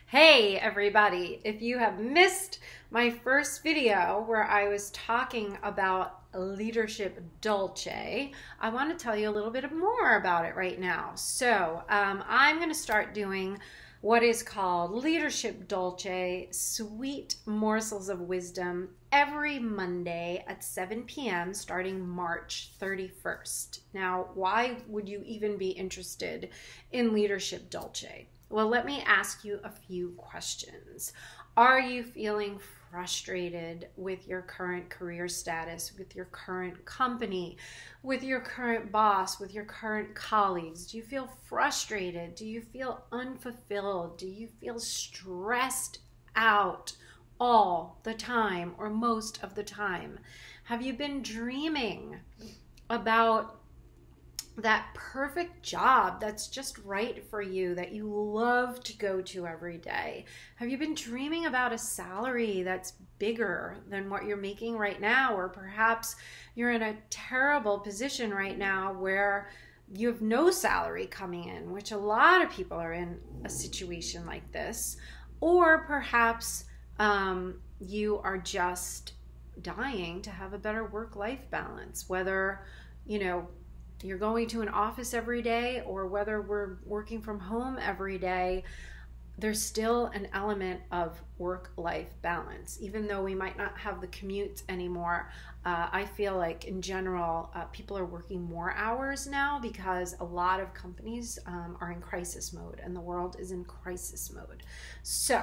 Hey everybody, if you have missed my first video where I was talking about leadership Dolce, I want to tell you a little bit more about it right now. So I'm going to start doing what is called Leadership Dolce Sweet Morsels of Wisdom every Monday at 7 p.m. starting March 31st. Now, why would you even be interested in Leadership Dolce? Well, let me ask you a few questions. Are you feeling frustrated with your current career status, with your current company, with your current boss, with your current colleagues? Do you feel frustrated? Do you feel unfulfilled? Do you feel stressed out all the time or most of the time? Have you been dreaming about that perfect job that's just right for you, that you love to go to every day? Have you been dreaming about a salary that's bigger than what you're making right now? Or perhaps you're in a terrible position right now where you have no salary coming in, which a lot of people are in a situation like this. Or perhaps you are just dying to have a better work-life balance, whether, you're going to an office every day or whether we're working from home every day. There's still an element of work-life balance. Even though we might not have the commute anymore, I feel like in general, people are working more hours now because a lot of companies are in crisis mode and the world is in crisis mode. So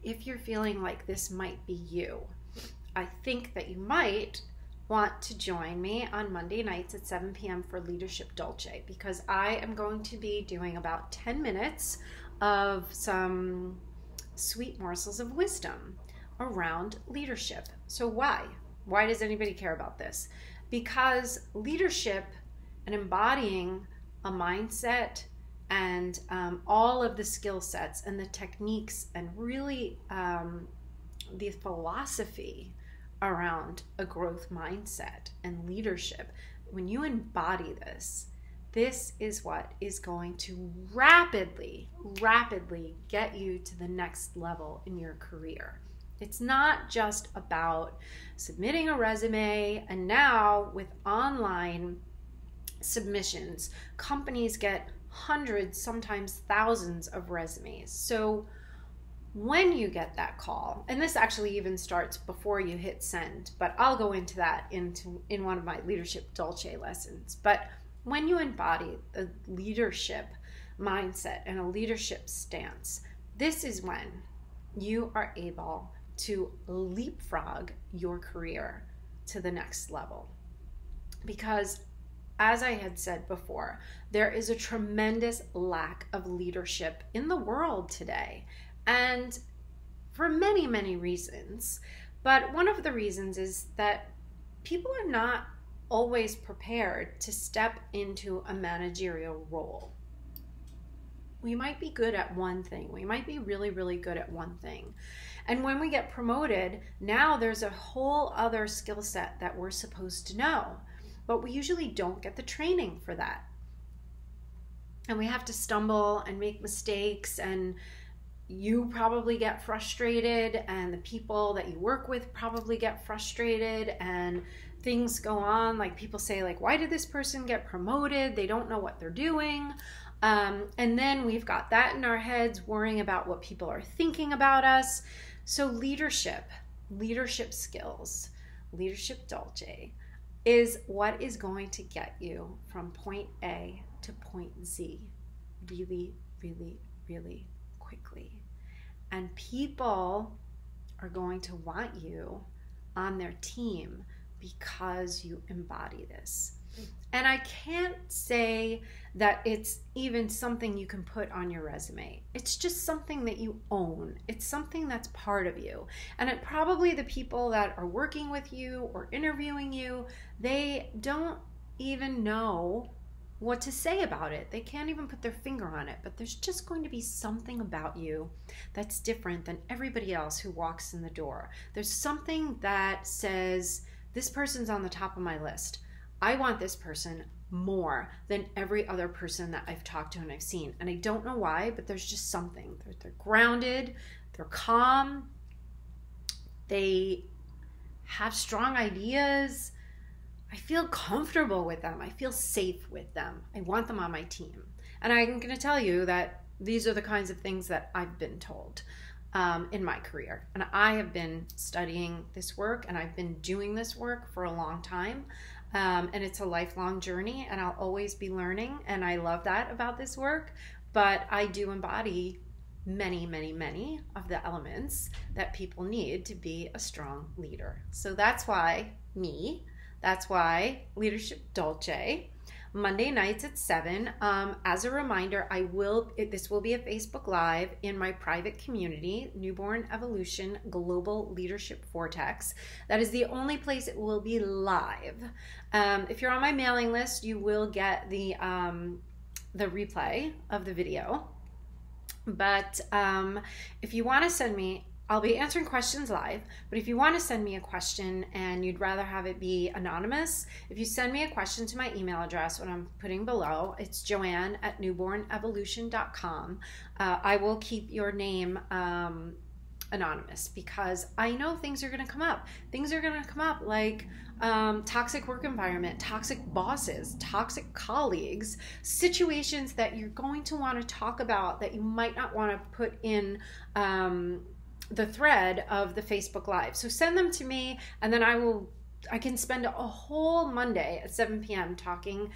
if you're feeling like this might be you, I think that you might want to join me on Monday nights at 7 p.m. for Leadership Dolce, because I am going to be doing about 10 minutes of some sweet morsels of wisdom around leadership. So why? Why does anybody care about this? Because leadership and embodying a mindset and all of the skill sets and the techniques and really the philosophy around a growth mindset and leadership, when you embody this is what is going to rapidly get you to the next level in your career. It's not just about submitting a resume, and now with online submissions, companies get hundreds, sometimes thousands of resumes. So when you get that call, and this actually even starts before you hit send, but I'll go into that in one of my Leadership Dolce lessons. But when you embody a leadership mindset and a leadership stance, this is when you are able to leapfrog your career to the next level. Because as I had said before, there is a tremendous lack of leadership in the world today. And for many, many reasons. But one of the reasons is that people are not always prepared to step into a managerial role. We might be good at one thing. We might be really, really good at one thing. And when we get promoted, now there's a whole other skill set that we're supposed to know. But we usually don't get the training for that. And we have to stumble and make mistakes, and you probably get frustrated, and the people that you work with probably get frustrated, and things go on. Like people say, like, why did this person get promoted? They don't know what they're doing. And then we've got that in our heads, worrying about what people are thinking about us. So leadership skills, Leadership Dolce is what is going to get you from point A to point Z really, really, really quickly. And people are going to want you on their team because you embody this. And I can't say that it's even something you can put on your resume. It's just something that you own. It's something that's part of you. And it probably the people that are working with you or interviewing you, they don't even know what to say about it. They can't even put their finger on it, but there's just going to be something about you that's different than everybody else who walks in the door. There's something that says, this person's on the top of my list. I want this person more than every other person that I've talked to and I've seen. And I don't know why, but there's just something. They're grounded, they're calm, they have strong ideas. I feel comfortable with them. I feel safe with them. I want them on my team. And I'm going to tell you that these are the kinds of things that I've been told in my career. And I have been studying this work, and I've been doing this work for a long time. And it's a lifelong journey, and I'll always be learning. And I love that about this work. But I do embody many, many, many of the elements that people need to be a strong leader. So that's why that's why Leadership Dolce, Monday nights at 7. As a reminder, this will be a Facebook Live in my private community, Newborn Evolution Global Leadership Vortex. That is the only place it will be live. If you're on my mailing list, you will get the replay of the video. But if you want to send me, I'll be answering questions live, but if you want to send me a question and you'd rather have it be anonymous, if you send me a question to my email address, what I'm putting below, it's joanne@newbornevolution.com. I will keep your name anonymous, because I know things are going to come up. Things are going to come up like toxic work environment, toxic bosses, toxic colleagues, situations that you're going to want to talk about that you might not want to put in the thread of the Facebook Live. So send them to me, and then I can spend a whole Monday at 7 p.m. talking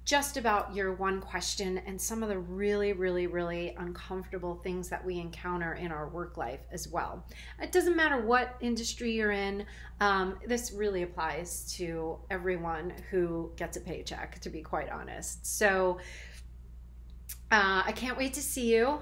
just about your one question and some of the really, really, really uncomfortable things that we encounter in our work life as well. It doesn't matter what industry you're in. This really applies to everyone who gets a paycheck, to be quite honest. So I can't wait to see you.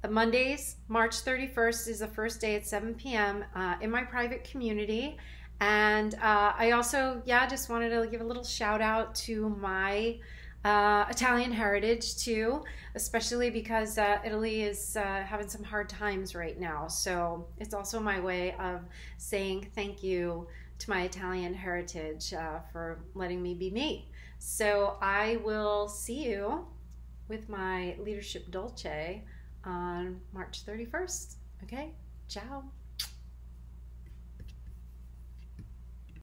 Mondays, March 31st is the first day at 7 p.m. In my private community. And I also, just wanted to give a little shout out to my Italian heritage too, especially because Italy is having some hard times right now. So it's also my way of saying thank you to my Italian heritage for letting me be me. So I will see you with my Leadership Dolce on March 31st. Okay, ciao.